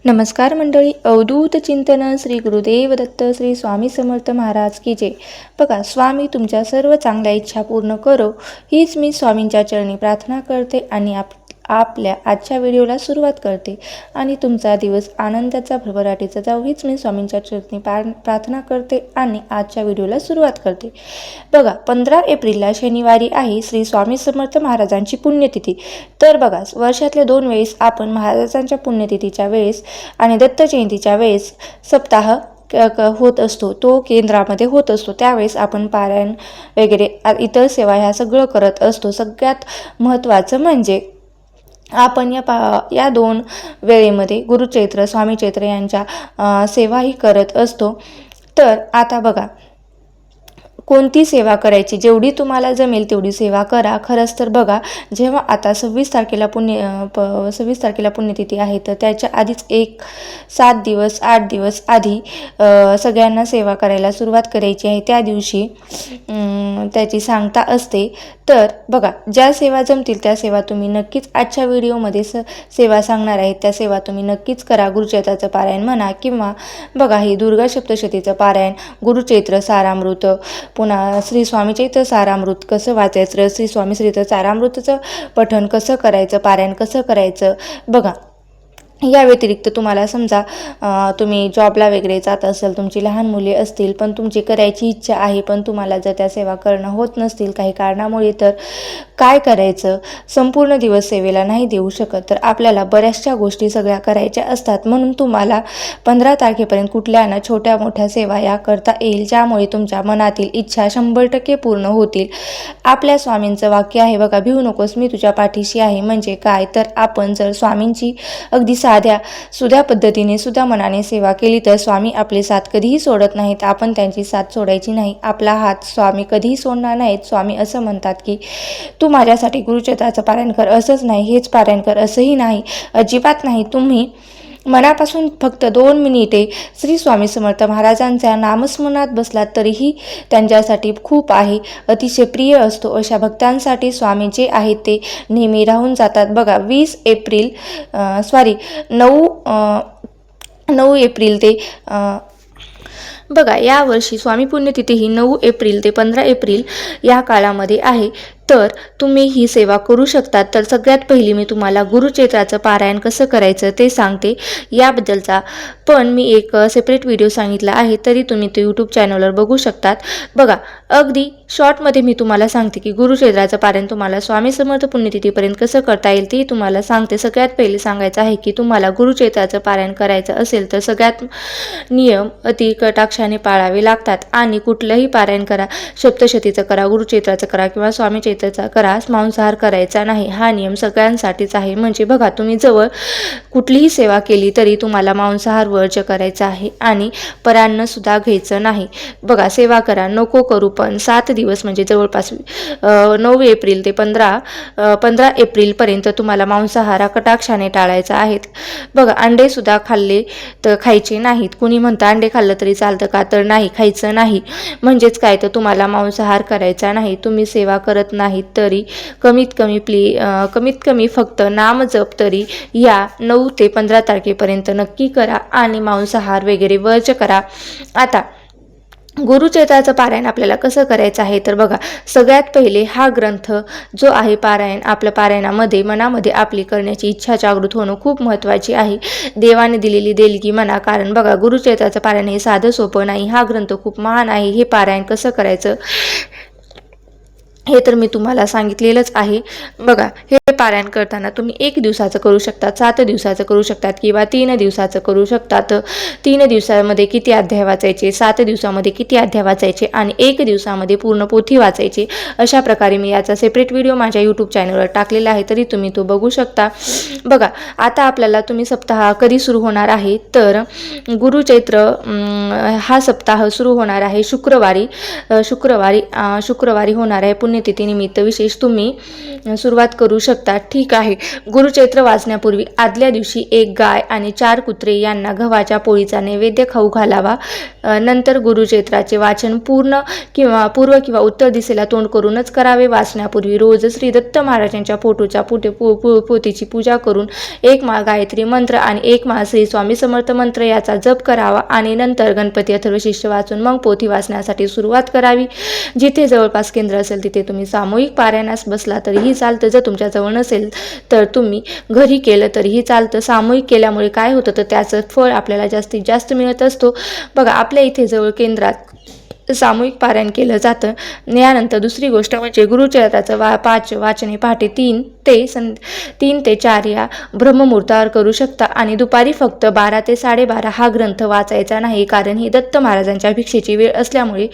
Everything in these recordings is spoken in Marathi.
नमस्कार मंडळी, अवधूत चिंतन श्री गुरुदेव दत्त श्री स्वामी समर्थ महाराज की जय. बघा, स्वामी तुमच्या सर्व चांगल्या इच्छा पूर्ण करो हीच मी स्वामींच्या चरणी प्रार्थना करते आणि आपल्या आजच्या व्हिडिओला सुरुवात करते. आणि तुमचा दिवस आनंदाचा भरभराटीचा जाऊ हीच मी स्वामींच्या चरणी प्रार्थना करते आणि आजच्या व्हिडिओला सुरुवात करते. बघा, 15 एप्रिलला शनिवारी आहे श्री स्वामी समर्थ महाराजांची पुण्यतिथी. तर बघा, वर्षातले 2 वेळेस आपण महाराजांच्या पुण्यतिथीच्या वेळेस आणि दत्त जयंतीच्या वेळेस सप्ताह होत असतो, तो केंद्रामध्ये होत असतो. त्यावेळेस आपण पारायण वगैरे इतर सेवा ह्या सगळं करत असतो. सगळ्यात महत्त्वाचं म्हणजे आपण या 2 वेळेमध्ये गुरुचैत्र स्वामी चैत्र यांच्या सेवाही करत असतो. तर आता बघा, कोणती सेवा करायची, जेवढी तुम्हाला जमेल तेवढी सेवा करा. खरंच तर बघा, जेव्हा आता 26 तारखेला पुण्यतिथी आहे, तर त्याच्या आधीच 7 दिवस 8 दिवस आधी सगळ्यांना सेवा करायला सुरुवात करायची आहे. त्या दिवशी त्याची सांगता असते. तर बघा, ज्या सेवा जमतील त्या सेवा तुम्ही नक्कीच आजच्या व्हिडिओमध्ये सेवा सांगणार आहेत त्या सेवा तुम्ही नक्कीच करा. गुरुचैत्राचं पारायण म्हणा किंवा बघा, हे दुर्गा सप्तशतीचं पारायण, गुरुचैत्र सारामृत, पुन्हा श्री स्वामी चैत्र सारामृत कसं वाचायचं, श्री स्वामी चैत्र सारामृतचं पठण कसं करायचं, पारायण कसं करायचं. बघा, या व्यतिरिक्त तुम्हाला समजा तुम्ही जॉबला वगैरे जात असाल, तुमची लहान मुले असतील, पण तुमची करायची इच्छा आहे, पण तुम्हाला जर त्या सेवा करणं होत नसतील काही कारणामुळे, तर काय करायचं, संपूर्ण दिवस सेवेला नाही देऊ शकत, तर आपल्याला बऱ्याचशा गोष्टी सगळ्या करायच्या असतात. म्हणून तुम्हाला 15 तारखेपर्यंत कुठल्या ना छोट्या मोठ्या सेवा या करता येईल, ज्यामुळे तुमच्या मनातील इच्छा 100% पूर्ण होतील. आपल्या स्वामींचं वाक्य आहे बघा, भिवू नकोस मी तुझ्या पाठीशी आहे. म्हणजे काय, तर आपण जर स्वामींची अगदी साध्या सुध्या पद्धतीने सुद्धा मनाने सेवा केली तर स्वामी आपली साथ कधीही सोडत नाहीत. आपण त्यांची साथ सोडायची नाही, आपला हात स्वामी कधीही सोडणार नाहीत. स्वामी असं म्हणतात की तू माझ्यासाठी गुरुचैत्राचं पारायण कर, असंच नाही हेच पारायण कर, असंही नाही, अजिबात नाही. तुम्ही मनापासून फक्त 2 मिनिटे श्री स्वामी समर्थ महाराजांच्या नामस्मरणात बसलात तरीही त्यांच्यासाठी खूप आहे, अतिशय प्रिय असतो. अशा भक्तांसाठी स्वामी जे आहेत ते नेहमी राहून जातात. बघा, 9 एप्रिल ते बघा, यावर्षी स्वामी पुण्यतिथी ही 9 एप्रिल ते 15 एप्रिल या काळामध्ये आहे. तर तुम्ही ही सेवा करू शकतात. तर सगळ्यात पहिली मी तुम्हाला गुरुचैत्राचं पारायण कसं करायचं ते सांगते. याबद्दलचा पण मी एक सेपरेट व्हिडिओ सांगितला आहे, तरी तुम्ही तो यूट्यूब चॅनलवर बघू शकतात. बघा, अगदी शॉर्टमध्ये मी तुम्हाला सांगते की गुरुचैत्राचं पारायण तुम्हाला स्वामी समर्थ पुण्यतिथीपर्यंत कसं करता येईल ते तुम्हाला सांगते. सगळ्यात पहिले सांगायचं आहे की तुम्हाला गुरुचैत्राचं पारायण करायचं असेल तर सगळ्यात नियम अति कटाक्षाने पाळावे लागतात. आणि कुठलंही पारायण करा, सप्तशतीचं करा, गुरुचैत्राचं करा किंवा स्वामी चैत्राचा करा, मांसाहार करायचा नाही. हा नियम सगळ्यांसाठीच आहे. म्हणजे बघा, तुम्ही जवळ कुठलीही सेवा केली तरी तुम्हाला मांसाहार वर्ज्य करायचा आहे आणि परान्न सुद्धा घ्यायचं नाही. बघा, सेवा करा नको करू, पण 7 दिवस म्हणजे जवळपास 9 एप्रिल ते 15 एप्रिलपर्यंत तुम्हाला मांसाहार कटाक्षाने टाळायचा आहे. बघा, अंडे सुद्धा खाल्ले तर खायचे नाहीत. कुणी म्हणतं अंडे खाल्लं तरी चालतं का, तर नाही, खायचं नाही. म्हणजेच काय, तर तुम्हाला मांसाहार करायचा नाही. तुम्ही सेवा करत नाहीत तरी कमीत कमी फक्त नामजप तरी या 9 ते 15 तारखेपर्यंत नक्की करा आणि मांसाहार वगैरे वर्ज्य करा. आता गुरुचैत्राचं पारायण आपल्याला कसं करायचं आहे, तर बघा, सगळ्यात पहिले हा ग्रंथ जो आहे पारायण, आपल्या पारायणामध्ये मनामध्ये आपली करण्याची इच्छा जागृत होणं खूप महत्त्वाची आहे. देवाने दिलेली देणगी म्हणा, कारण बघा, गुरुचैत्राचं पारायण हे साधं सोपं नाही. हा ग्रंथ खूप महान आहे. हे पारायण कसं करायचं हे तर मी तुम्हाला सांगितलेलंच आहे. बघा, हे पारायण करताना तुम्ही 1 दिवसाचं करू शकतात, 7 दिवसाचं करू शकतात किंवा 3 दिवसाचं करू शकतात. 3 दिवसामध्ये किती अध्याय वाचायचे, 7 दिवसामध्ये किती अध्याय वाचायचे आणि 1 दिवसामध्ये पूर्ण पोथी वाचायची, अशा प्रकारे मी याचा सेपरेट व्हिडिओ माझ्या यूट्यूब चॅनलवर टाकलेला आहे, तरी तुम्ही तो बघू शकता. बघा, आता आपल्याला तुम्ही सप्ताह कधी सुरू होणार आहे, तर गुरुचैत्र हा सप्ताह सुरू होणार आहे शुक्रवारी होणार आहे. पुण्यतिथीनिमित्त विशेष तुम्ही सुरुवात करू शकता. ठीक आहे. गुरुचैत्र वाचण्यापूर्वी आदल्या दिवशी एक गाय आणि 4 कुत्रे यांना गव्हाच्या पोळीचा नैवेद्य खाऊ घालावा. नंतर गुरुचैत्राचे वाचन पूर्व किंवा उत्तर दिशेला तोंड करूनच करावे. वाचण्यापूर्वी रोज श्री दत्त महाराजांच्या फोटोच्या पोथीची पूजा करून 1 माळ गायत्री मंत्र आणि 1 माळ श्री स्वामी समर्थ मंत्र याचा जप करावा आणि नंतर गणपती अथर्वशीर्ष वाचून मग पोथी वाचण्यासाठी सुरुवात करावी. जिथे जवळपास केंद्र असेल तिथे तुम्ही सामूहिक पारायणास बसला तरीही चालतं. जर तुमच्या जवळ नसेल तर तुम्ही घरी केलं तरीही चालतं. सामूहिक केल्यामुळे काय होतं तर त्याचं फळ आपल्याला जास्तीत जास्त मिळत असतो. बघा, आपल्या इथे जवळ केंद्रात सामूहिक पारायण केलं जातं. यानंतर दुसरी गोष्ट म्हणजे गुरुचरित्राचं 5 वाचने पहाटे 3 ते 4 या ब्रह्ममुहूर्तावर करू शकता आणि दुपारी फक्त 12 ते 12:30 हा ग्रंथ वाचायचा नाही, कारण ही दत्त महाराजांच्या भिक्षेची वेळ असल्यामुळे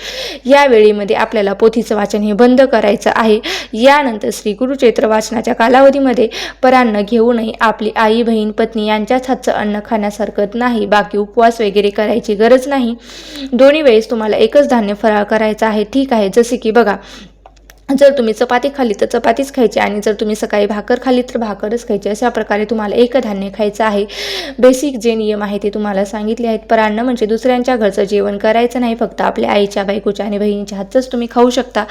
या वेळेमध्ये आपल्याला पोथीचं वाचन हे बंद करायचं आहे. यानंतर श्री गुरुचरित्र वाचनाच्या कालावधीमध्ये परान्न घेऊ नये. आपली आई, बहीण, पत्नी यांच्याच हातचं अन्न खाण्यासारखं नाही. बाकी उपवास वगैरे करायची गरज नाही. दोन्ही वेळेस तुम्हाला एकच धान्य फराळ करायचा आहे. ठीक आहे. जसे की बघा, जर तुम्ही चपाती खाल्ली तर चपातीच खायची आणि जर तुम्ही सकाळी भाकर खाल्ली तर भाकरच खायची. अशा प्रकारे तुम्हाला एक धान्य खायचं आहे. बेसिक जे नियम आहे ते तुम्हाला सांगितले आहेत. परान्न म्हणजे दुसऱ्यांच्या घरचं जेवण करायचं नाही, फक्त आपल्या आईच्या, बायकोच्या आणि बहिणीच्या हातचंच तुम्ही खाऊ शकता.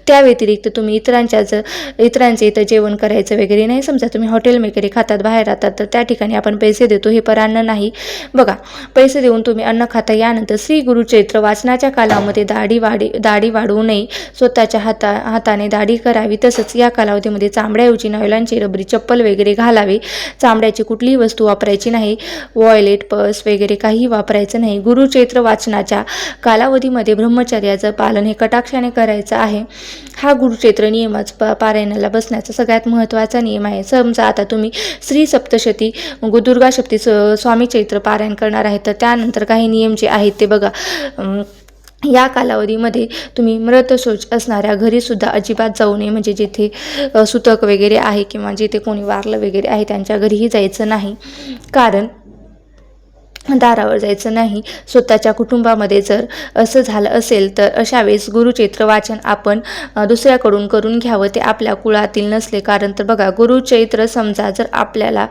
त्या व्यतिरिक्त तुम्ही इतरांचे इथं जेवण करायचं वगैरे नाही. समजा तुम्ही हॉटेल वगैरे खातात, बाहेर राहतात, तर त्या ठिकाणी आपण पैसे देतो, हे परान्न नाही. बघा, पैसे देऊन तुम्ही अन्न खाता. यानंतर श्री गुरुचरित्र वाचनाच्या कालामध्ये दाढी वाढवू नये. स्वतःच्या हाताने दाढी करावी. तसंच या कालावधीमध्ये चामड्याऐवजी नायलॉनची रबरी चप्पल वगैरे घालावे. चामड्याची कुठलीही वस्तू वापरायची नाही. वॉलेट, पर्स वगैरे काही वापरायचं नाही. गुरुचरित्र वाचनाच्या कालावधीमध्ये ब्रह्मचर्याचं पालन हे कटाक्षाने करायचं आहे. हा गुरुचरित्र नियमच पारायणाला बसण्याचा सगळ्यात महत्त्वाचा नियम आहे. समजा आता तुम्ही श्री सप्तशती दुर्गा सप्ती स्वामी चैत्र पारायण करणार आहे, तर त्यानंतर काही नियम जे आहेत ते बघा. या कालावधीमध्ये तुम्ही मृतशोच असणाऱ्या घरी सुद्धा अजिबात जाऊ नये. म्हणजे जिथे सुतक वगैरे आहे किंवा जिथे कोणी वारलं वगैरे आहे त्यांच्या घरीही जायचं नाही, कारण दारावर जायचं नाही. स्वतःच्या कुटुंबामध्ये जर असं झालं असेल तर अशा वेळेस गुरुचैत्र वाचन आपण दुसऱ्याकडून करून घ्यावं. ते आपल्या कुळातील नसले. कारण तर बघा, गुरुचैत्र समजा जर आपल्याला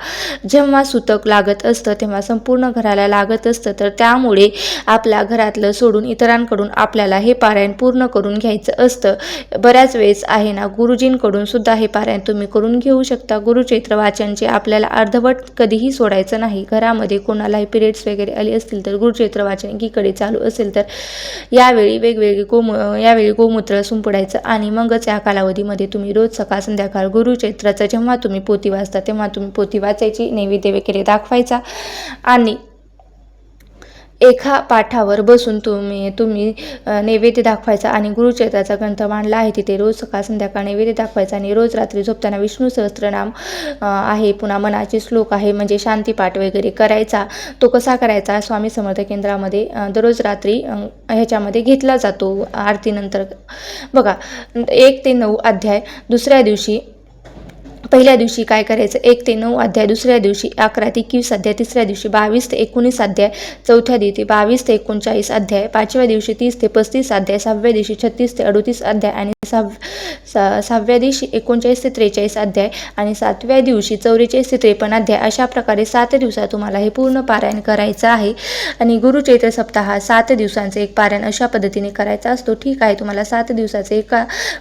जेव्हा सुतक लागत असतं तेव्हा संपूर्ण घराला लागत असतं, तर त्यामुळे आपल्या घरातलं सोडून इतरांकडून आपल्याला हे पारायण पूर्ण करून घ्यायचं असतं. बऱ्याच वेळेस आहे ना, गुरुजींकडून सुद्धा हे पारायण तुम्ही करून घेऊ शकता. गुरुचैत्र वाचनचे आपल्याला अर्धवट कधीही सोडायचं नाही. घरामध्ये कोणालाही पिरियड्स वगैरे आली असतील तर गुरुचैत्र वाचन एकीकडे चालू असेल तर यावेळी गोमूत्र शिंपडायचं आणि मगच या कालावधीमध्ये तुम्ही रोज सकाळ संध्याकाळ गुरुचैत्राचं जेव्हा तुम्ही पोथी वाचता तेव्हा तुम्ही पोथी वाचायची, नैवेद्य वगैरे दाखवायचा आणि एका पाठावर बसून तुम्ही नैवेद्य दाखवायचा आणि गुरुचरित्राचा ग्रंथ मांडला आहे तिथे रोज सकाळ संध्याकाळ नैवेद्य दाखवायचा आणि रोज रात्री झोपताना विष्णू सहस्त्रनाम आहे, पुन्हा मनाचे श्लोक आहे, म्हणजे शांतीपाठ वगैरे करायचा. तो कसा करायचा? स्वामी समर्थ केंद्रामध्ये दररोज रात्री ह्याच्यामध्ये घेतला जातो आरतीनंतर. बघा, 1 ते 9 अध्याय दुसऱ्या दिवशी. पहिल्या दिवशी काय करायचं? 1 ते 9 अध्याय, दुसऱ्या दिवशी 11 ते 21 अध्याय, तिसऱ्या दिवशी 22 ते 19 अध्याय, चौथ्या दिवशी 22 ते 39 अध्याय, 5व्या दिवशी 30 ते 35 अध्याय, 6व्या दिवशी 36 ते 38 अध्याय आणि 6व्या दिवशी 39 ते 43 अध्याय आणि 7व्या दिवशी 44 ते 53 अध्याय. अशा प्रकारे 7 दिवसात तुम्हाला हे पूर्ण पारायण करायचं आहे. आणि गुरुचैत्र सप्ताह 7 दिवसांचे एक पारायण अशा पद्धतीने करायचा असतो. ठीक आहे, तुम्हाला 7 दिवसाचे एक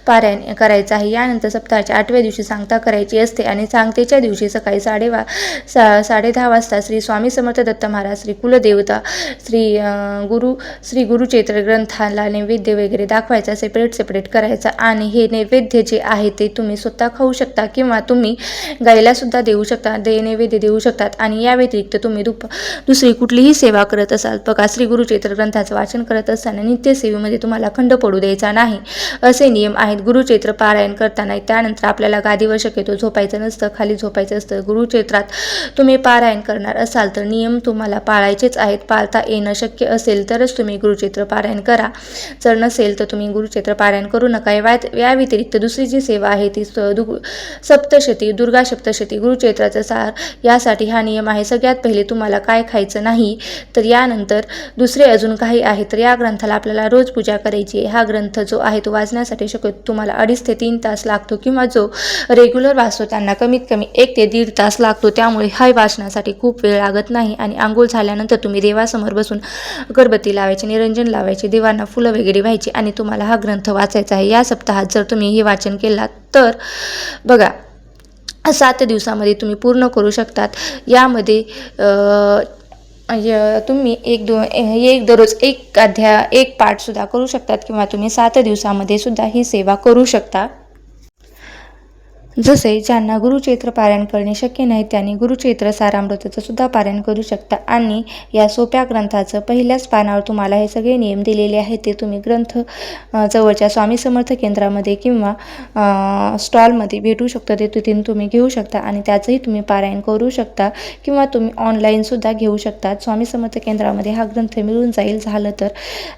पारायण करायचं आहे. यानंतर सप्ताहाच्या 8व्या दिवशी सांगता करायची असते आणि सांगतेच्या दिवशी सकाळी 10:30 वाजता श्री स्वामी समर्थ दत्त महाराज, श्री कुलदेवता, श्री गुरुचैत्र ग्रंथाला नैवेद्य वगैरे दाखवायचा, सेपरेट करायचा. आणि हे नैवेद्य जे आहे ते तुम्ही स्वतः खाऊ शकता किंवा तुम्ही गायला सुद्धा देऊ शकता, नैवेद्य देऊ शकतात. आणि या व्यतिरिक्त तुम्ही दुसरी कुठलीही सेवा करत असाल, बघा, श्री गुरुचैत्र ग्रंथाचं वाचन करत असताना नित्यसेवेमध्ये तुम्हाला खंड पडू द्यायचा नाही, असे नियम आहेत गुरुचैत्र पारायण करताना. त्यानंतर आपल्याला गादीवर शक्यतो झोपायचं नसतं, खाली झोपायचं असतं. गुरुचरित्रात तुम्ही पारायण करणार असाल तर नियम तुम्हाला पाळायचेच आहेत. पाळता येणं शक्य असेल तरच तुम्ही गुरुचरित्र पारायण करा. जर नसेल तर तुम्ही गुरुचरित्र पारायण करू नका. या व्यतिरिक्त दुसरी जी सेवा आहे ती सप्तशती, दुर्गा सप्तशती, गुरुचरित्राचा सार, यासाठी हा नियम आहे. सगळ्यात पहिले तुम्हाला काय खायचं नाही, तर यानंतर दुसरे अजून काही आहे. तर या ग्रंथाला आपल्याला रोज पूजा करायची आहे. हा ग्रंथ जो आहे तो वाचण्यासाठी शक्यतो तुम्हाला 2.5 ते 3 तास लागतो, किंवा जो रेग्युलर वाचतो त्यांना कमीत कमी 1 ते 1.5 तास लागतो. त्यामुळे हा वाचण्यासाठी खूप वेळ लागत नाही. आणि आंघोळ झाल्यानंतर तुम्ही देवासमोर बसून अगरबत्ती लावायची, निरंजन लावायचे, देवांना फुलं वगैरे व्हायची आणि तुम्हाला हा ग्रंथ वाचायचा आहे. या सप्ताहात जर तुम्ही हे वाचन केलात तर बघा 7 दिवसामध्ये तुम्ही पूर्ण करू शकतात. यामध्ये तुम्ही दररोज एक अध्याय, एक पाठसुद्धा करू शकतात, किंवा तुम्ही 7 दिवसामध्ये सुद्धा ही सेवा करू शकता. जसे ज्यांना गुरुचरित्र पारायण करणे शक्य नाही त्यांनी गुरुचरित्र सारामृताचं सुद्धा पारायण करू शकता. आणि या सोप्या ग्रंथाचं पहिल्याच पानावर तुम्हाला हे सगळे नियम दिलेले आहेत. ते तुम्ही ग्रंथ जवळच्या स्वामी समर्थ केंद्रामध्ये किंवा स्टॉलमध्ये भेटू शकतं, ते तिथून तुम्ही घेऊ शकता आणि त्याचंही तुम्ही पारायण करू शकता, किंवा तुम्ही ऑनलाईनसुद्धा घेऊ शकता. स्वामी समर्थ केंद्रामध्ये हा ग्रंथ मिळून जाईल. झालं तर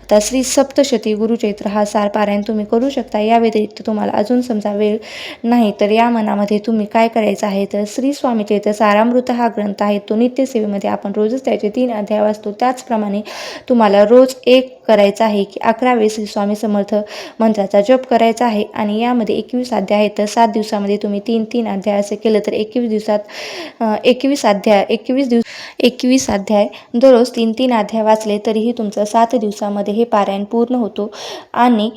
आता श्री सप्तशती गुरुचरित्र हा सार पारायण तुम्ही करू शकता. या व्यतिरिक्त तुम्हाला अजून समजा वेळ नाही तर या मनामध्ये तुम्ही काय करायचं आहे, तर श्री स्वामी चरित्र सारामृत हा ग्रंथ आहे. तो नित्यसेवेमध्ये आपण रोजच त्याचे 3 अध्याय वाचतो. त्याचप्रमाणे तुम्हाला रोज एक करायचा आहे की 11 वेळेस श्री स्वामी समर्थ मंत्राचा जप करायचा आहे. आणि यामध्ये 21 अध्याय आहेत. तर 7 दिवसामध्ये तुम्ही 3 अध्याय असे केलं तर 21 दिवसात 21 अध्याय दररोज 3 अध्याय वाचले तरीही तुमचं 7 दिवसामध्ये हे पारायण पूर्ण होतो. आणि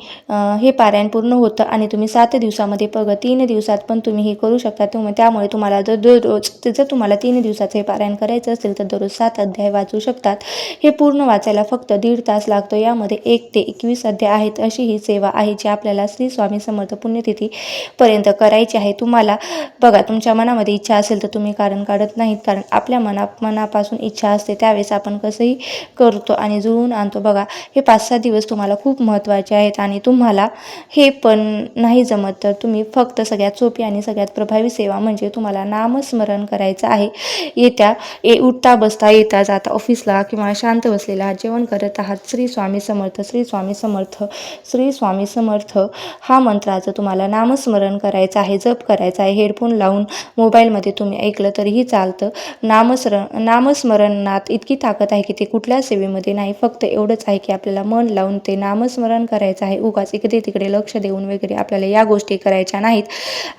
हे पारायण पूर्ण होतं आणि तुम्ही 7 दिवसामध्ये 3 दिवसात पण तुम्ही हे करू शकता. त्यामुळे तुम्हाला जर तुम्हाला 3 दिवसाचं हे पारायण करायचं असेल तर दररोज 7 अध्याय वाचू शकतात. हे पूर्ण वाचायला फक्त 1.5 तास लागतो. यामध्ये 1 ते 21 अध्याय आहेत. अशी ही सेवा आहे जी आपल्याला श्री स्वामी समर्थ पुण्यतिथीपर्यंत करायची आहे. तुम्हाला बघा, तुमच्या मनामध्ये इच्छा असेल तर तुम्ही कारण काढत नाहीत, कारण आपल्या मनापासून इच्छा असते त्यावेळेस आपण कसंही करतो आणि जुळवून आणतो. बघा, हे 5-6 दिवस तुम्हाला खूप महत्त्वाचे आहेत. आणि तुम्हाला हे पण नाही जमत तर तुम्ही फक्त सगळ्यात सोपी आणि सगळ्यात प्रभावी सेवा म्हणजे तुम्हाला नामस्मरण करायचं आहे. उठता बसता, येता जाता, ऑफिसला किंवा शांत बसलेला आहात, जेवण करत आहात, श्री स्वामी समर्थ, श्री स्वामी समर्थ, श्री स्वामी समर्थ हा मंत्राचं तुम्हाला नामस्मरण करायचं आहे, जप करायचा आहे. हेडफोन लावून मोबाईलमध्ये तुम्ही ऐकलं तरीही चालतं. नामस्मरणात इतकी ताकद आहे की ते कुठल्या सेवेमध्ये नाही. फक्त एवढंच आहे की आपल्याला मन लावून ते नामस्मरण करायचं आहे. उगाच इकडे तिकडे लक्ष देऊन वगैरे आपल्याला या गोष्टी करायच्या नाहीत.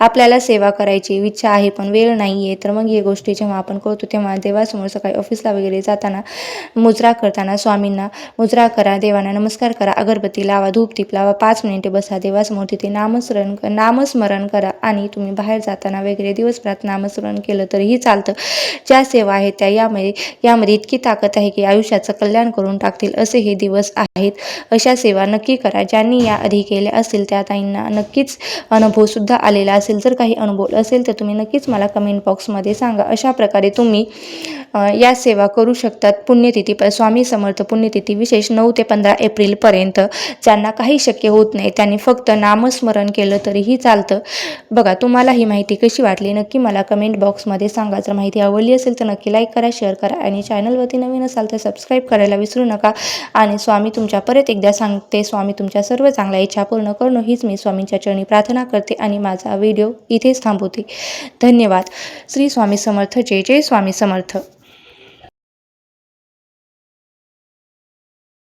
आपल्याला सेवा करायची इच्छा आहे पण वेळ नाही आहे, तर मग या गोष्टी जेव्हा आपण करतो तेव्हा देवासमोर सकाळी ऑफिसला वगैरे जाताना मुजरा करताना स्वामींना मुजरा करा, देवांना नमस्कार करा, अगरबत्ती लावा, धूपदीप लावा, 5 मिनिटे बसा देवासमोर, तिथे नामस्मरण करा. आणि तुम्ही बाहेर जाताना वगैरे दिवसभरात नामस्मरण केलं तरीही चालतं. ज्या सेवा आहेत त्या यामध्ये इतकी ताकद आहे की आयुष्याचं कल्याण करून टाकतील असे हे दिवस आहेत. अशा सेवा नक्की करा. ज्यांनी याआधी केल्या असतील त्या ताईंना नक्कीच अनुभव सुद्धा आलेला असेल. जर काही अनुभव असेल तर तुम्ही नक्कीच मला कमेंट बॉक्समध्ये सांगा. अशा प्रकारे तुम्ही या सेवा करू शकतात. पुण्यतिथी स्वामी समर्थ पुण्यतिथी विशेष 9 ते 15 एप्रिलपर्यंत. ज्यांना काही शक्य होत नाही त्यांनी फक्त नामस्मरण केलं तरीही चालतं. बघा, तुम्हाला ही माहिती कशी वाटली नक्की मला कमेंट बॉक्समध्ये सांगा. जर माहिती आवडली असेल तर नक्की लाईक करा, शेअर करा आणि चॅनलवरती नवीन असाल तर सबस्क्राईब करायला विसरू नका. आणि स्वामी तुमच्या परत एकदा सांगते, स्वामी तुमच्या सर्व चांगल्या इच्छा पूर्ण करणं हीच मी स्वामींच्या चरणी प्रार्थना करते आणि माझा व्हिडिओ इथेच थांबवते. धन्यवाद. श्री स्वामी समर्थ. जय जय स्वामी समर्थ.